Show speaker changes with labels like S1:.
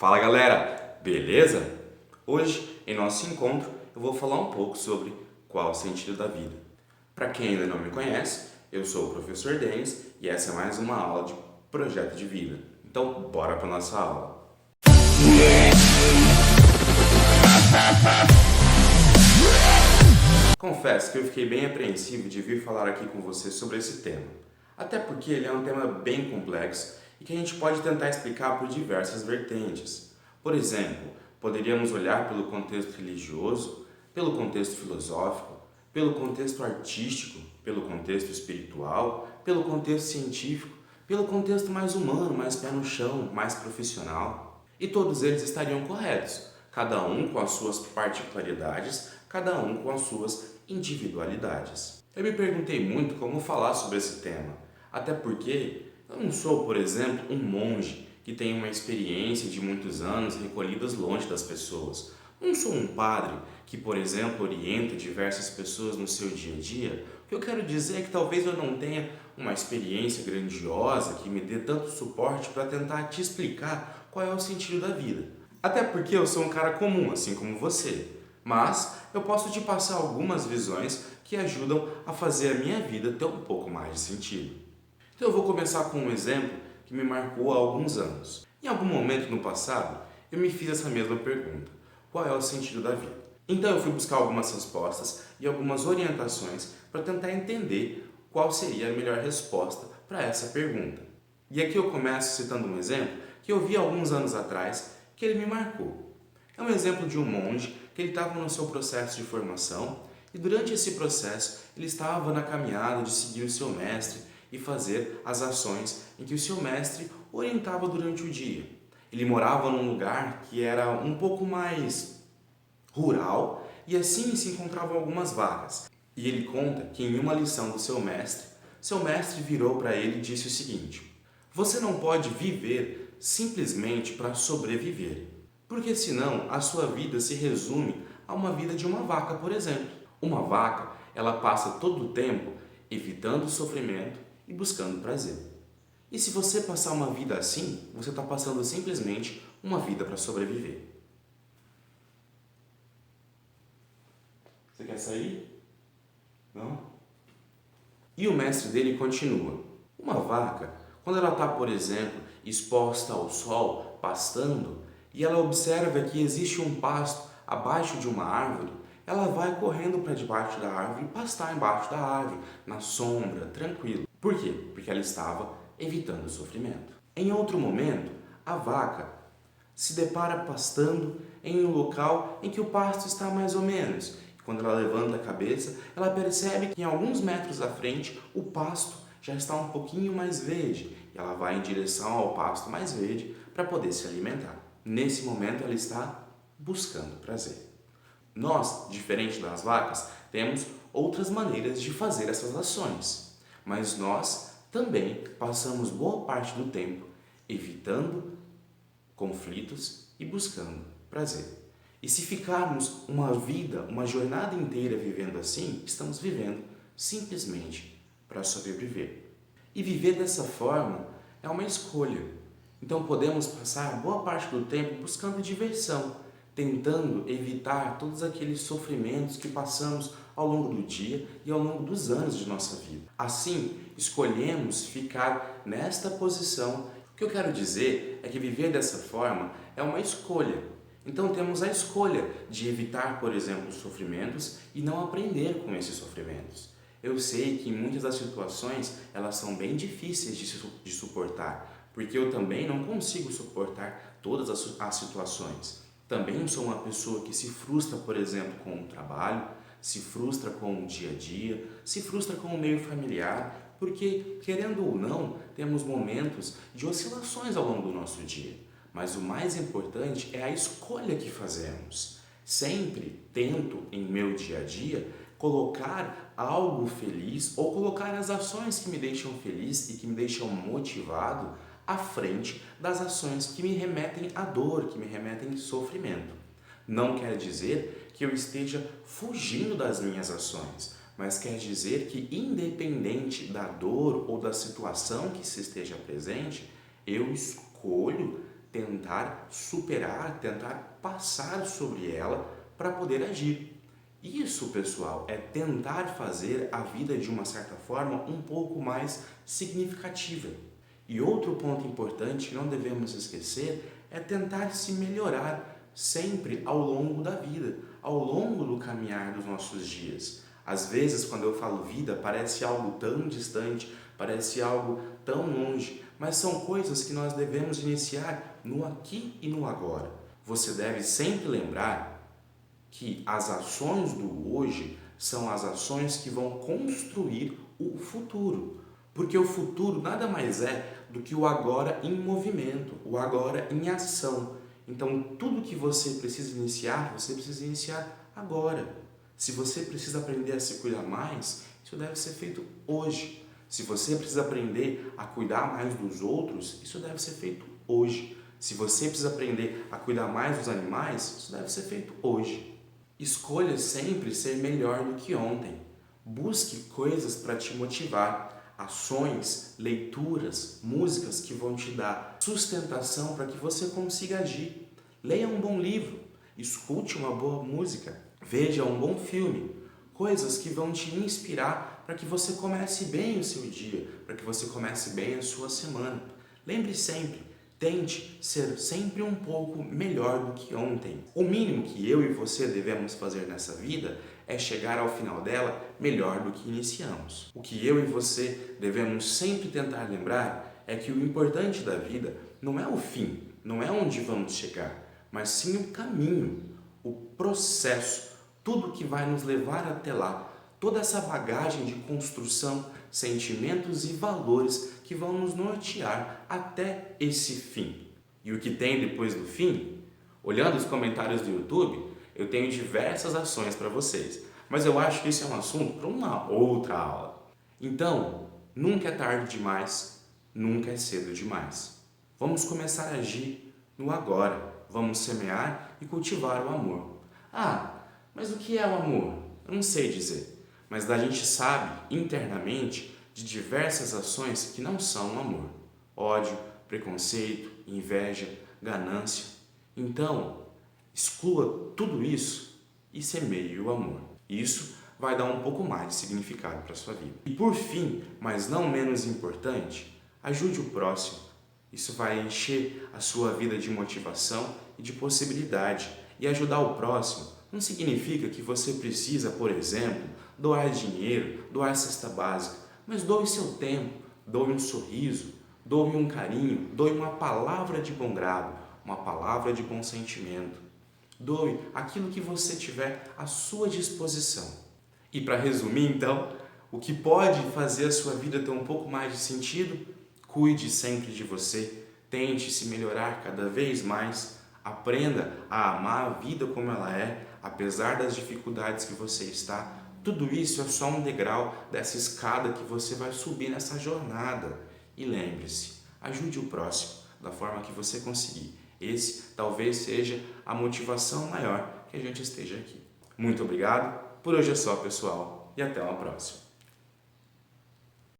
S1: Fala galera, beleza? Hoje, em nosso encontro, eu vou falar um pouco sobre qual é o sentido da vida. Para quem ainda não me conhece, eu sou o professor Denis e essa é mais uma aula de projeto de vida. Então, bora para nossa aula. Confesso que eu fiquei bem apreensivo de vir falar aqui com você sobre esse tema, até porque ele é um tema bem complexo e que a gente pode tentar explicar por diversas vertentes. Por exemplo, poderíamos olhar pelo contexto religioso, pelo contexto filosófico, pelo contexto artístico, pelo contexto espiritual, pelo contexto científico, pelo contexto mais humano, mais pé no chão, mais profissional. E todos eles estariam corretos, cada um com as suas particularidades, cada um com as suas individualidades. Eu me perguntei muito como falar sobre esse tema, até porque eu não sou, por exemplo, um monge que tem uma experiência de muitos anos recolhidas longe das pessoas. Não sou um padre que, por exemplo, orienta diversas pessoas no seu dia a dia. O que eu quero dizer é que talvez eu não tenha uma experiência grandiosa que me dê tanto suporte para tentar te explicar qual é o sentido da vida. Até porque eu sou um cara comum, assim como você. Mas eu posso te passar algumas visões que ajudam a fazer a minha vida ter um pouco mais de sentido. Então eu vou começar com um exemplo que me marcou há alguns anos. Em algum momento no passado, eu me fiz essa mesma pergunta: qual é o sentido da vida? Então eu fui buscar algumas respostas e algumas orientações para tentar entender qual seria a melhor resposta para essa pergunta. E aqui eu começo citando um exemplo que eu vi alguns anos atrás que ele me marcou. É um exemplo de um monge que ele estava no seu processo de formação e durante esse processo ele estava na caminhada de seguir o seu mestre e fazer as ações em que o seu mestre orientava durante o dia. Ele morava num lugar que era um pouco mais rural e assim se encontravam algumas vacas. E ele conta que em uma lição do seu mestre virou para ele e disse o seguinte: você não pode viver simplesmente para sobreviver, porque senão a sua vida se resume a uma vida de uma vaca, por exemplo. Uma vaca, ela passa todo o tempo evitando o sofrimento e buscando prazer. E se você passar uma vida assim, você está passando simplesmente uma vida para sobreviver. Você quer sair? Não? E o mestre dele continua: uma vaca, quando ela está, por exemplo, exposta ao sol, pastando, e ela observa que existe um pasto abaixo de uma árvore, ela vai correndo para debaixo da árvore e pastar embaixo da árvore, na sombra, tranquilo. Por quê? Porque ela estava evitando o sofrimento. Em outro momento, a vaca se depara pastando em um local em que o pasto está mais ou menos. Quando ela levanta a cabeça, ela percebe que em alguns metros à frente o pasto já está um pouquinho mais verde e ela vai em direção ao pasto mais verde para poder se alimentar. Nesse momento ela está buscando prazer. Nós, diferente das vacas, temos outras maneiras de fazer essas ações, mas nós também passamos boa parte do tempo evitando conflitos e buscando prazer. E se ficarmos uma vida, uma jornada inteira vivendo assim, estamos vivendo simplesmente para sobreviver. E viver dessa forma é uma escolha. Então podemos passar boa parte do tempo buscando diversão, tentando evitar todos aqueles sofrimentos que passamos ao longo do dia e ao longo dos anos de nossa vida. Assim, escolhemos ficar nesta posição. O que eu quero dizer é que viver dessa forma é uma escolha. Então temos a escolha de evitar, por exemplo, os sofrimentos e não aprender com esses sofrimentos. Eu sei que em muitas das situações elas são bem difíceis de suportar, porque eu também não consigo suportar todas as situações. Também sou uma pessoa que se frustra, por exemplo, com o trabalho, se frustra com o dia a dia, se frustra com o meio familiar, porque, querendo ou não, temos momentos de oscilações ao longo do nosso dia. Mas o mais importante é a escolha que fazemos. Sempre tento, em meu dia a dia, colocar algo feliz ou colocar as ações que me deixam feliz e que me deixam motivado à frente das ações que me remetem à dor, que me remetem a sofrimento. Não quer dizer que eu esteja fugindo das minhas ações, mas quer dizer que, independente da dor ou da situação que se esteja presente, eu escolho tentar superar, tentar passar sobre ela para poder agir. Isso, pessoal, é tentar fazer a vida de uma certa forma um pouco mais significativa. E outro ponto importante que não devemos esquecer é tentar se melhorar sempre ao longo da vida, ao longo do caminhar dos nossos dias. Às vezes, quando eu falo vida, parece algo tão distante, parece algo tão longe, mas são coisas que nós devemos iniciar no aqui e no agora. Você deve sempre lembrar que as ações do hoje são as ações que vão construir o futuro. Porque o futuro nada mais é do que o agora em movimento, o agora em ação. Então, tudo que você precisa iniciar agora. Se você precisa aprender a se cuidar mais, isso deve ser feito hoje. Se você precisa aprender a cuidar mais dos outros, isso deve ser feito hoje. Se você precisa aprender a cuidar mais dos animais, isso deve ser feito hoje. Escolha sempre ser melhor do que ontem. Busque coisas para te motivar, ações, leituras, músicas que vão te dar sustentação para que você consiga agir. Leia um bom livro, escute uma boa música, veja um bom filme, coisas que vão te inspirar para que você comece bem o seu dia, para que você comece bem a sua semana. Lembre sempre, tente ser sempre um pouco melhor do que ontem. O mínimo que eu e você devemos fazer nessa vida é chegar ao final dela melhor do que iniciamos. O que eu e você devemos sempre tentar lembrar é que o importante da vida não é o fim, não é onde vamos chegar, mas sim o caminho, o processo, tudo que vai nos levar até lá, toda essa bagagem de construção, sentimentos e valores que vão nos nortear até esse fim. E o que tem depois do fim? Olhando os comentários do YouTube, eu tenho diversas ações para vocês, mas eu acho que isso é um assunto para uma outra aula. Então, nunca é tarde demais, nunca é cedo demais. Vamos começar a agir no agora. Vamos semear e cultivar o amor. Ah, mas o que é o amor? Eu não sei dizer, mas a gente sabe internamente de diversas ações que não são amor. Ódio, preconceito, inveja, ganância. Então, exclua tudo isso e semeie o amor. Isso vai dar um pouco mais de significado para a sua vida. E por fim, mas não menos importante, ajude o próximo. Isso vai encher a sua vida de motivação e de possibilidade. E ajudar o próximo não significa que você precisa, por exemplo, doar dinheiro, doar cesta básica, mas doe seu tempo, doe um sorriso, doe um carinho, doe uma palavra de bom grado, uma palavra de bom sentimento. Doe aquilo que você tiver à sua disposição. E para resumir, então, o que pode fazer a sua vida ter um pouco mais de sentido? Cuide sempre de você, tente se melhorar cada vez mais, aprenda a amar a vida como ela é, apesar das dificuldades que você está. Tudo isso é só um degrau dessa escada que você vai subir nessa jornada. E lembre-se, ajude o próximo da forma que você conseguir. Esse talvez seja a motivação maior que a gente esteja aqui. Muito obrigado, por hoje é só, pessoal, e até uma próxima.